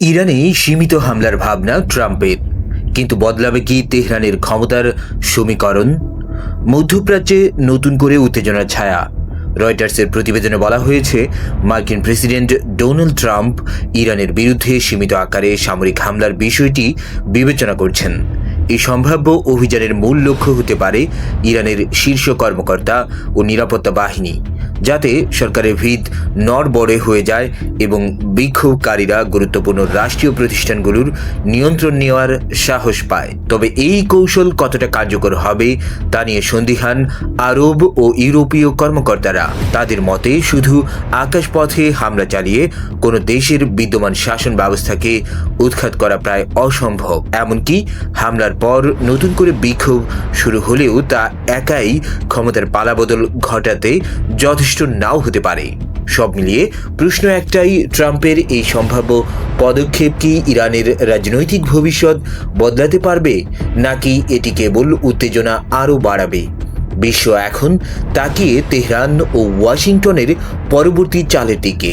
ইরানে সীমিত হামলার ভাবনা ট্রাম্পের, কিন্তু বদলাবে কি তেহরানের ক্ষমতার সমীকরণ? মধ্যপ্রাচ্যে নতুন করে উত্তেজনার ছায়া। রয়টার্সের প্রতিবেদনে বলা হয়েছে, মার্কিন প্রেসিডেন্ট ডোনাল্ড ট্রাম্প ইরানের বিরুদ্ধে সীমিত আকারে সামরিক হামলার বিষয়টি বিবেচনা করছেন। এই সম্ভাব্য অভিযানের মূল লক্ষ্য হতে পারে ইরানের শীর্ষ কর্মকর্তা ও নিরাপত্তা বাহিনী, যাতে সরকারের ভিত নড়বড়ে হয়ে যায় এবং বিক্ষোভকারীরা গুরুত্বপূর্ণ রাষ্ট্রীয় প্রতিষ্ঠানগুলোর নিয়ন্ত্রণ নেওয়ার সাহস পায়। তবে এই কৌশল কতটা কার্যকর হবে তা নিয়ে সন্দিহান আরব ও ইউরোপীয় কর্মকর্তারা। তাদের মতে, শুধু আকাশপথে হামলা চালিয়ে কোনো দেশের বিদ্যমান শাসন ব্যবস্থাকে উৎখাত করা প্রায় অসম্ভব। এমনকি হামলার পর নতুন করে বিক্ষোভ শুরু হলেও তা একাই ক্ষমতার পালাবদল ঘটাতে যথেষ্ট নাও হতে পারে। সব মিলিয়ে প্রশ্ন একটাই, ট্রাম্পের এই সম্ভাব্য পদক্ষেপ কি ইরানের রাজনৈতিক ভবিষ্যৎ বদলাতে পারবে, নাকি এটি কেবল উত্তেজনা আরও বাড়াবে? বিশ্ব এখন তাকিয়ে তেহরান ও ওয়াশিংটনের পরবর্তী চালের দিকে।